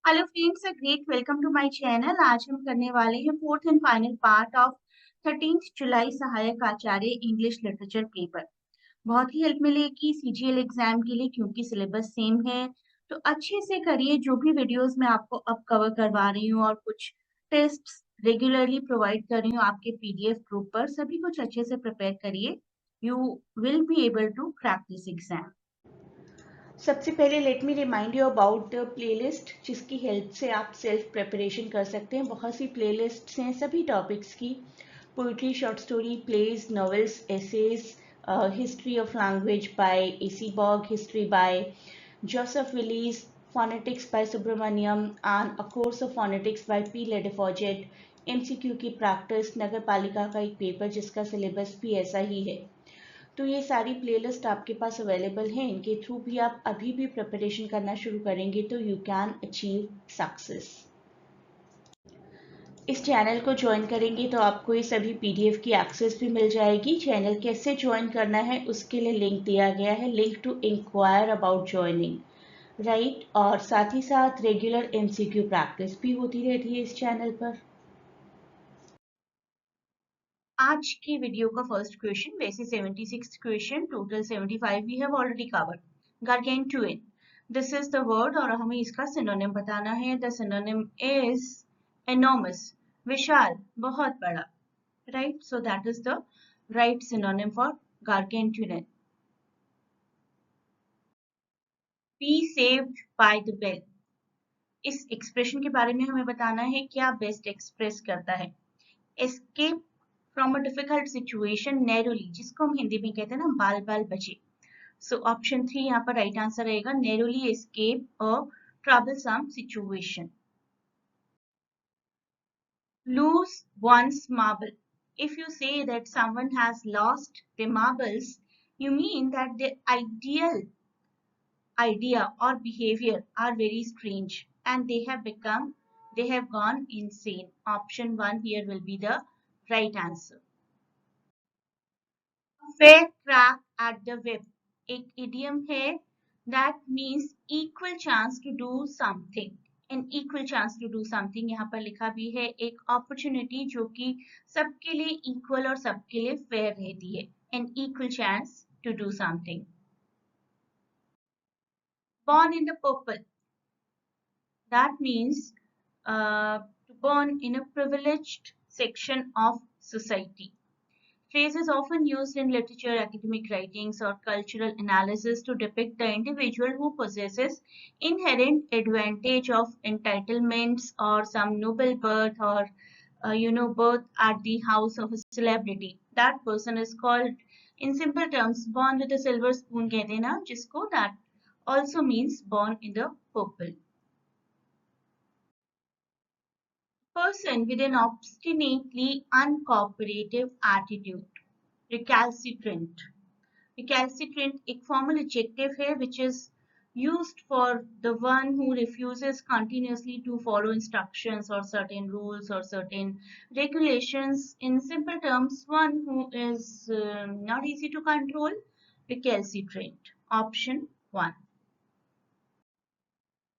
Hello friends, a great welcome to my channel. आज हम करने वाले हैं fourth and final part of 13th जुलाई सहायक आचार्य इंग्लिश लिटरेचर पेपर। बहुत ही हेल्प मिलेगी सीजीएल एग्जाम के लिए क्योंकि सिलेबस सेम है। तो अच्छे से करिए। जो भी वीडियोस मैं आपको अब कवर करवा रही हूँ और कुछ टेस्ट्स रेगुलरली प्रोवाइड कर रही हूँ आपके पीडीएफ ग्रुप पर, सभी कुछ अच्छे से प्रिपेयर करिए। You will be able to crack this exam. सबसे पहले let me remind you about the playlist जिसकी हेल्प से आप सेल्फ प्रिपरेशन कर सकते हैं। बहुत सी प्लेलिस्ट्स हैं सभी टॉपिक्स की। Poetry, short story, plays, novels, essays, history of language by A C Baugh, history by Joseph Willis, phonetics by Subramaniam and a course of phonetics by P. Ledefoged, MCQ की practice, नगर पालिका का एक पेपर जिसका syllabus भी ऐसा ही है। तो ये सारी प्लेलिस्ट आपके पास अवेलेबल हैं। इनके थ्रू भी आप अभी भी प्रिपरेशन करना शुरू करेंगे तो यू कैन अचीव सक्सेस। इस चैनल को ज्वाइन करेंगे तो आपको ये सभी पीडीएफ की एक्सेस भी मिल जाएगी। चैनल कैसे ज्वाइन करना है उसके लिए लिंक दिया गया है, link to inquire about joining, right. और साथ ही साथ रेगुलर एमसीक्यू प्रैक्टिस भी होती रहती है इस चैनल पर। आज की वीडियो का फर्स्ट क्वेश्चन, वैसे 76 question, total 75 we have already covered. Gargantuan, this is the word और हमें इसका सिनोनिम बताना है। द सिनोनिम इज एनॉर्मस, विशाल, बहुत बड़ा, right. So that is the right synonym for gargantuan. Be saved by the bell, इस एक्सप्रेशन के बारे में हमें बताना है क्या बेस्ट एक्सप्रेस करता है। Escape from a difficult situation narrowly, जिसको हम हिंदी में कहते हैं ना बाल बाल बचे। सो ऑप्शन 3 यहाँ पर राइट आंसर रहेगा, narrowly escape a troublesome situation. Lose one's marble, if you say that someone has lost their marbles, you mean that their ideal idea or behavior are very strange and they have gone insane. Option 1 here will be the right answer. Fair crack at the whip, एक idiom है that means equal chance to do something. An equal chance to do something यहाँ पर लिखा भी है, एक opportunity जो कि सबके लिए equal और सबके लिए fair रहती है। An equal chance to do something. Born in the purple, that means born in a privileged section of society. Phrase is often used in literature, academic writings, or cultural analysis to depict the individual who possesses inherent advantage of entitlements or some noble birth or birth at the house of a celebrity. That person is called, in simple terms, born with a silver spoon कहते हैं ना जिसको, that also means born in the purple. Person with an obstinately uncooperative attitude. Recalcitrant. Recalcitrant एक formal adjective है which is used for the one who refuses continuously to follow instructions or certain rules or certain regulations. In simple terms, one who is not easy to control. Recalcitrant. Option 1.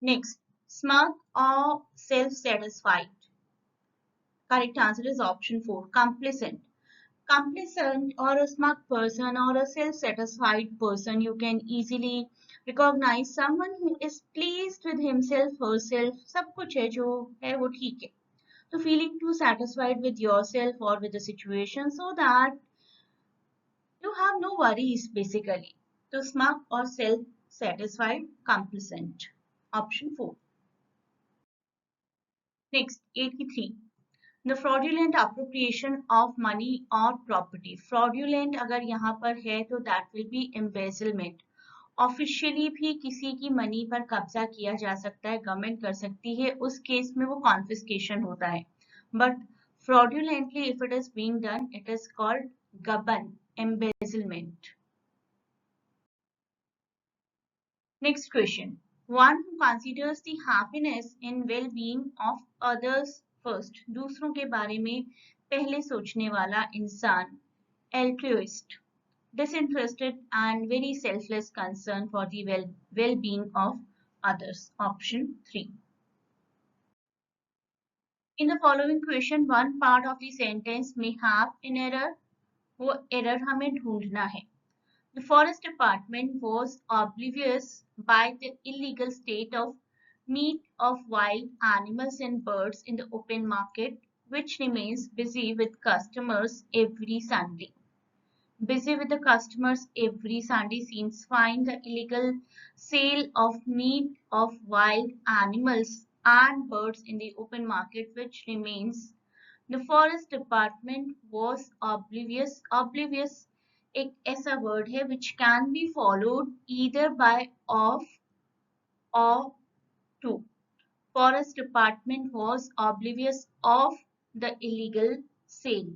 Next, smug or self-satisfied. Correct answer is option 4. Complacent. Complacent or a smug person or a self-satisfied person, you can easily recognize someone who is pleased with himself, herself, सब कुछ है जो है वो ठीक है. So feeling too satisfied with yourself or with the situation so that you have no worries basically. So smug or self-satisfied, complacent. Option 4. Next, 83. The fraudulent appropriation of money or property. Fraudulent अगर यहाँ पर है तो that will be embezzlement. Officially भी किसी की money पर कब्जा किया जा सकता है, गवर्नमेंट कर सकती है, उस केस में वो कॉन्फिस्केशन होता है. But fraudulently if it is being done, it is called गबन, embezzlement. Next question. One who considers the happiness and well-being of others first. दूसरों के बारे में पहले सोचने वाला इंसान. Altruist. Disinterested and very selfless concern for the well-being of others. Option 3. In the following question, one part of the sentence may have an error. वो error हमें ढूंढना है. The forest department was oblivious by the illegal state of meat of wild animals and birds in the open market, which remains busy with customers every Sunday. Busy with the customers every Sunday seems fine. The illegal sale of meat of wild animals and birds in the open market, which remains. The forest department was oblivious. Oblivious एक ऐसा word है which can be followed either by of or to. Forest department was oblivious of the illegal sale.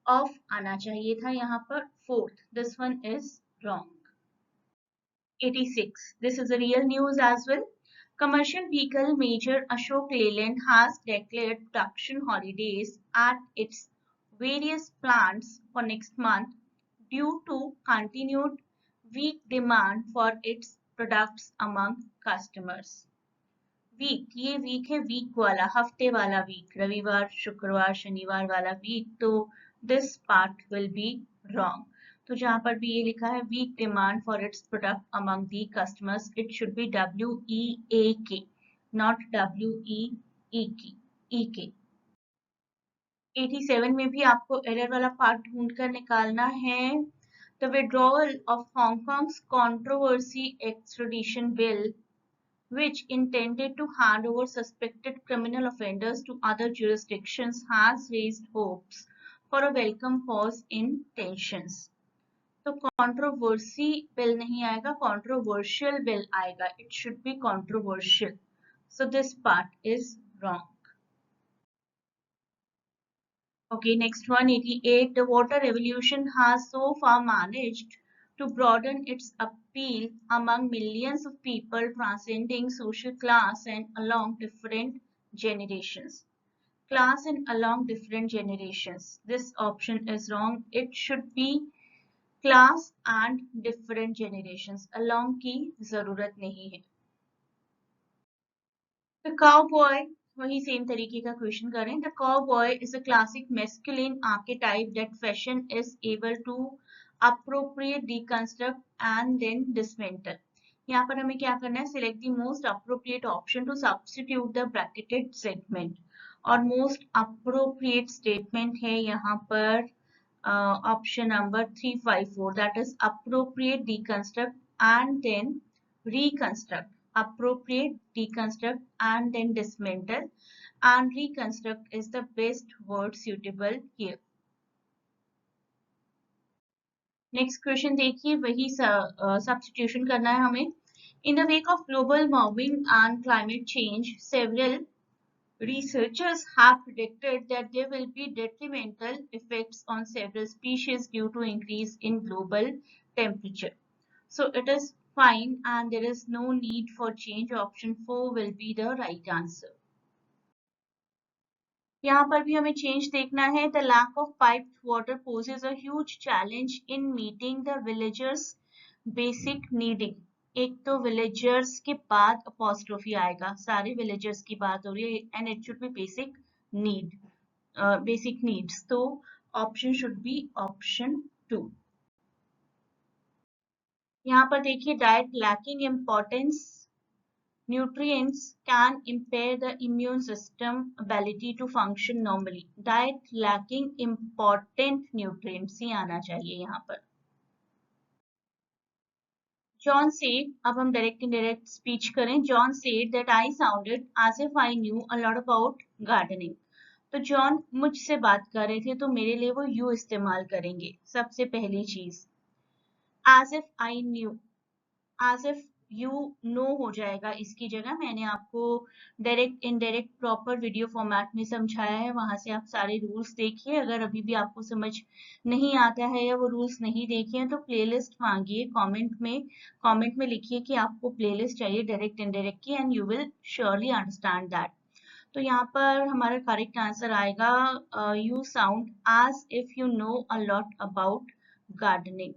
Of आना चाहिए था यहाँ पर. Fourth, this one is wrong. 86. This is a real news as well. Commercial vehicle major Ashok Leyland has declared production holidays at its various plants for next month due to continued weak demand for its products among customers. Week, ये week है week वाला, हफ्ते वाला week, रविवार शुक्रवार शनिवार वाला week. तो this part will be wrong. तो जहां पर भी ये लिखा है weak demand for its product among the customers, it should be WEAK, not WEEK. 87 में भी आपको एरर वाला पार्ट ढूंढ कर निकालना है. The withdrawal of Hong Kong's controversy extradition bill, which intended to hand over suspected criminal offenders to other jurisdictions, has raised hopes for a welcome pause in tensions. तो controversy bill नहीं आएगा, controversial bill आएगा. It should be controversial. So this part is wrong. Okay, next one, 88. The water revolution has so far managed to broaden its appeal among millions of people transcending social class and along different generations. Class and along different generations. This option is wrong. It should be class and different generations. Along की जरूरत नहीं है. The cowboy, वही same तरीके का question करें. The cowboy is a classic masculine archetype that fashion is able to appropriate, deconstruct and then dismantle. यहाँ पर हमें क्या करना है? Select the most appropriate option to substitute the bracketed segment. और most appropriate statement है यहाँ पर option number 354, that is appropriate, deconstruct and then reconstruct. Appropriate, deconstruct and then dismantle, and reconstruct is the best word suitable here. Next question देखिए, वही substitution करना है हमें. In the wake of global warming and climate change, several researchers have predicted that there will be detrimental effects on several species due to increase in global temperature. So it is fine and there is no need for change. Option 4 will be the right answer. यहाँ पर भी हमें change देखना है. The lack of piped water poses a huge challenge in meeting the villagers' basic needing. एक तो villagers के बाद apostrophe आएगा, सारे villagers की बात हो रही है, and it should be basic need, basic needs. तो option should be option 2. यहाँ पर देखिए, diet lacking importance nutrients can impair the immune system ability to function normally. Diet lacking important nutrients ही आना चाहिए यहाँ पर. John said, अब हम direct indirect speech करें. John said that I sounded as if I knew a lot about gardening. तो John मुझसे बात कर रहे थे तो मेरे लिए वो यू इस्तेमाल करेंगे. सबसे पहली चीज as if I knew, as if you know हो जाएगा इसकी जगह. मैंने आपको direct indirect proper video format में समझाया है, वहां से आप सारे रूल्स देखिए. अगर अभी भी आपको समझ नहीं आता है या वो रूल्स नहीं देखे हैं तो प्लेलिस्ट मांगिए, कमेंट में लिखिए कि आपको प्लेलिस्ट चाहिए डायरेक्ट इनडायरेक्ट की, and you will surely understand that. तो यहाँ पर हमारा करेक्ट आंसर आएगा you sound as if you know a lot about gardening.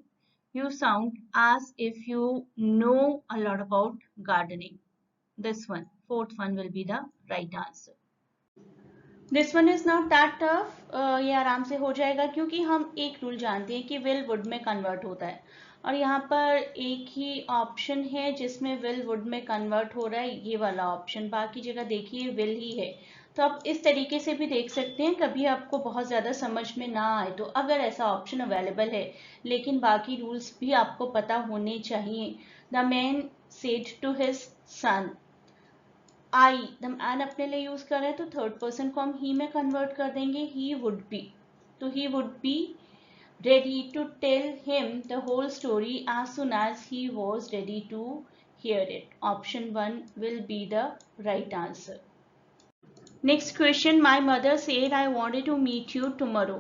You sound as if you know a lot about gardening. This one, fourth one will be the right answer. This one is not that tough, ये आराम से हो जाएगा क्योंकि हम एक rule जानते हैं कि विल वुड में कन्वर्ट होता है और यहाँ पर एक ही ऑप्शन है जिसमें विल वुड में कन्वर्ट हो रहा है, ये वाला ऑप्शन। बाकी जगह देखिए विल ही है। तो आप इस तरीके से भी देख सकते हैं, कभी आपको बहुत ज़्यादा समझ में ना आए तो अगर ऐसा ऑप्शन अवेलेबल है, लेकिन बाकी रूल्स भी आपको पता होने चाहिए। The man said to his son, I, the man अपने लिए यूज कर रहे हैं तो थर्ड पर्सन को हम ही में कन्वर्ट कर देंगे, ही वुड बी। तो he would be ready to tell him the whole story as soon as he was ready to hear it. Option 1 will be the right answer. Next question, my mother said I wanted to meet you tomorrow.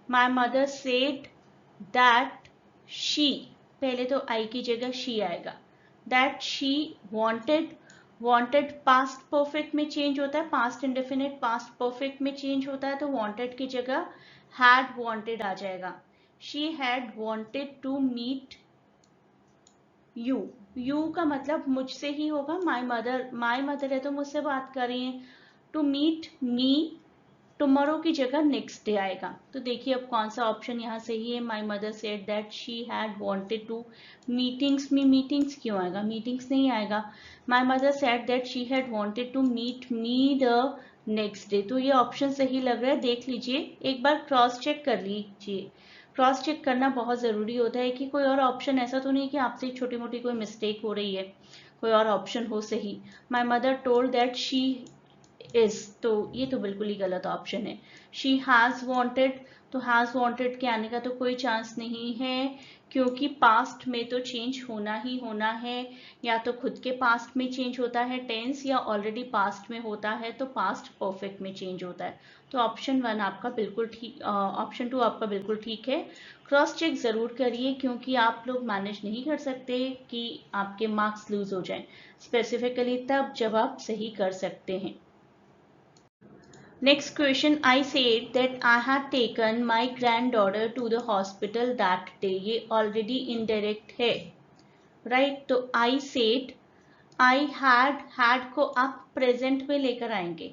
My mother said that she, पहले तो I की जगह she आएगा, that she wanted, wanted past perfect में change होता है, past indefinite past perfect में change होता है, तो wanted की जगह had wanted आ जाएगा। She had wanted to meet you. You का मतलब मुझसे ही होगा, my mother है तो मुझसे बात कर रही हैं। To meet me टुमारो की जगह नेक्स्ट डे आएगा। तो देखिए अब कौन सा ऑप्शन यहाँ सही है। My mother said that she had wanted to, meetings में मीटिंग्स क्यों आएगा, मीटिंग्स नहीं आएगा। My mother said that she had wanted to meet me the next day, तो ये ऑप्शन सही लग रहा है। देख लीजिए, एक बार क्रॉस चेक कर लीजिए। क्रॉस चेक करना बहुत ज़रूरी होता है कि कोई और ऑप्शन ऐसा तो नहीं कि आपसे छोटी मोटी कोई मिस्टेक हो रही है, कोई और ऑप्शन हो सही। My mother told that she is, तो ये तो बिल्कुल ही गलत ऑप्शन है। शी हैज वॉन्टेड, तो हैज वॉन्टेड के आने का तो कोई चांस नहीं है, क्योंकि पास्ट में तो चेंज होना ही होना है। या तो खुद के पास्ट में चेंज होता है टेंस, या ऑलरेडी पास्ट में होता है तो पास्ट परफेक्ट में चेंज होता है। तो ऑप्शन 1 आपका बिल्कुल ठीक, ऑप्शन 2 आपका बिल्कुल ठीक है। क्रॉस चेक जरूर करिए, क्योंकि आप लोग मैनेज नहीं कर सकते कि आपके मार्क्स लूज हो जाएं, स्पेसिफिकली तब जब आप सही कर सकते हैं। Next question, I said that I had taken my granddaughter to the hospital that day. ये already indirect है, right? तो I said, I had को आप present में लेकर आएंगे।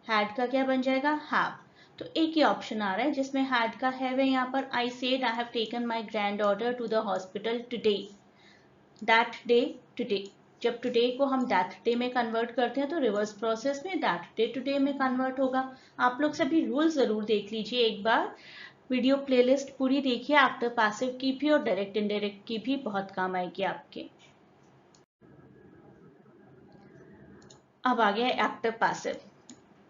had का क्या बन जाएगा, have। तो एक ही ऑप्शन आ रहा है जिसमें had का have है यहाँ पर। I said I have taken my granddaughter to the hospital today. That day, today। जब टुडे को हम दैट डे में कन्वर्ट करते हैं तो रिवर्स प्रोसेस में दैट डे टुडे में कन्वर्ट होगा। आप लोग सभी रूल जरूर देख लीजिए एक बार, वीडियो प्लेलिस्ट पूरी देखिए। एक्टिव पैसिव की भी और डायरेक्ट इनडायरेक्ट की भी बहुत काम आएगी आपके। अब आ गया active passive.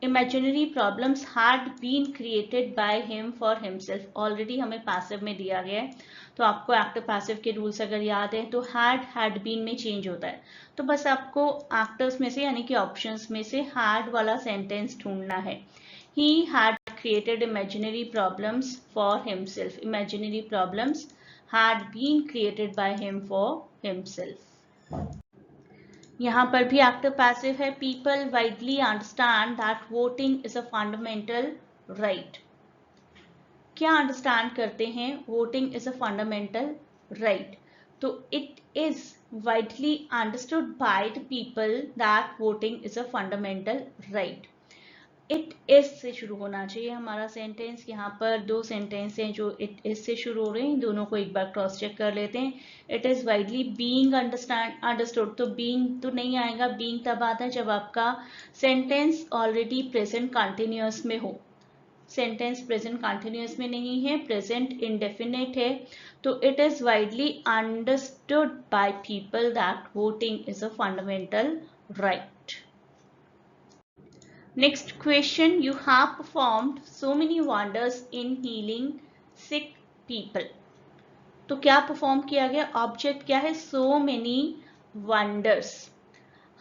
Imaginary problems had been created by him for himself, already हमें पैसिव में दिया गया है, तो आपको एक्टिव पैसिव के रूल्स अगर याद है तो हैड बीन में चेंज होता है। तो बस आपको एक्टिव्स में से यानी कि ऑप्शंस में से हैड वाला सेंटेंस ढूंढना है। He had created imaginary problems for himself, imaginary problems had been created by him for himself. यहाँ पर भी एक्टिव पैसिव है। People widely understand that voting is a fundamental right. क्या अंडरस्टैंड करते हैं, voting is a fundamental right. तो it is widely understood by the people that voting is a fundamental right. It is से शुरू होना चाहिए हमारा सेंटेंस। यहाँ पर दो सेंटेंस हैं जो इट इज से शुरू हो रहे हैं, दोनों को एक बार क्रॉस चेक कर लेते हैं। It is widely being understood, तो बीइंग तो नहीं आएगा, बीइंग तब आता है जब आपका सेंटेंस ऑलरेडी प्रेजेंट कंटिन्यूअस में हो। सेंटेंस प्रेजेंट कंटिन्यूअस में नहीं है, प्रेजेंट इंडेफिनिट है। तो it is widely understood by people that voting is a fundamental right. Next question, you have performed so many wonders in healing sick people. तो क्या perform किया गया, ऑब्जेक्ट क्या है, so many wonders।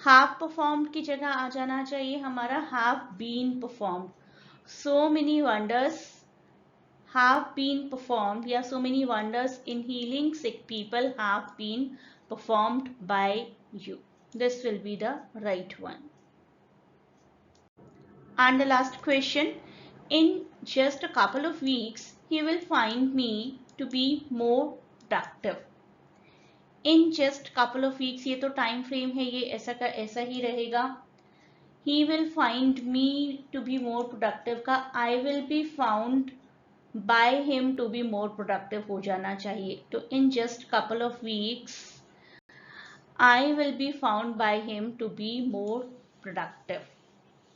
have performed की जगह आ जाना चाहिए हमारा have been performed। so many wonders have been performed, या so many wonders in healing sick people have been performed by you. This will be the right one. And the last question, in just a couple of weeks, he will find me to be more productive. In just couple of weeks, ये तो time frame है, ये ऐसा का ऐसा ही रहेगा। He will find me to be more productive का I will be found by him to be more productive हो जाना चाहिए। तो in just couple of weeks I will be found by him to be more productive,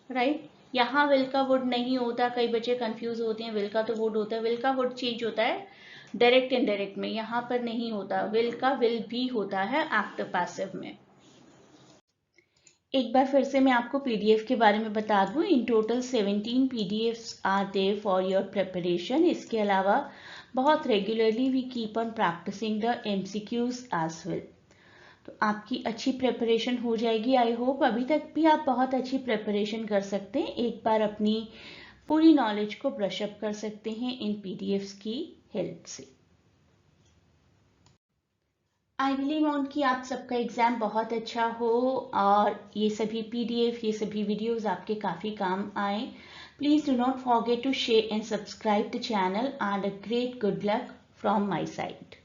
right. यहाँ will का would नहीं होता, कई बच्चे कंफ्यूज होते हैं, विल का तो वुड होता है, विल का वुड चेंज होता है डायरेक्ट इनडायरेक्ट में, यहाँ पर नहीं होता, विल का विल भी होता है एक्टिव पैसिव में। एक बार फिर से मैं आपको पीडीएफ के बारे में बता दूं, in total 17 PDFs are there for your preparation. इसके अलावा बहुत regularly we keep on practicing the MCQs as well. तो आपकी अच्छी प्रिपरेशन हो जाएगी। आई होप अभी तक भी आप बहुत अच्छी प्रिपरेशन कर सकते हैं, एक बार अपनी पूरी नॉलेज को ब्रश अप कर सकते हैं इन पीडीएफ्स की हेल्प से। आई रियली वांट कि आप सबका एग्जाम बहुत अच्छा हो और ये सभी पीडीएफ, ये सभी वीडियोस आपके काफ़ी काम आए। Please do not forget to share and subscribe the channel and a great good luck from my side.